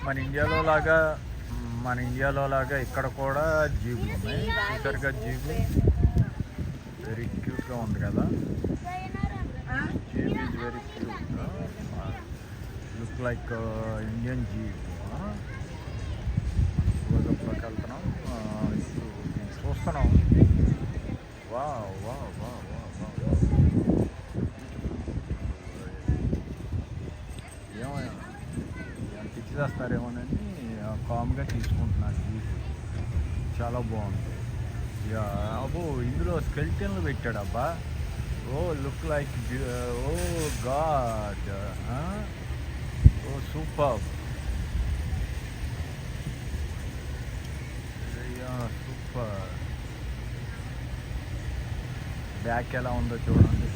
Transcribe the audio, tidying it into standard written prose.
మన ఇండియాలో లాగా మన ఇండియాలో లాగా ఇక్కడ కూడా జీబులు ఉన్నాయి. చూసారుగా జీబు వెరీ క్యూట్గా ఉంది కదా. Jeep is very cute, look like Indian jeep. శివగంపకి వెళ్తున్నాం. ఇప్పుడు నేను చూస్తున్నాం. వా వా వా వా వా ఏమో ఎంత ఇచ్చేస్తారేమోనని కామ్గా తీసుకుంటున్నాను. జీబ్ చాలా బాగుంది. యా అబ్బో ఇందులో స్కెల్టన్లు పెట్టాడు అబ్బా. ఓ లుక్ లైక్ ఓ గాడ్, ఓ సూపర్, సూపర్. బ్యాక్ ఎలా ఉందో చూడండి.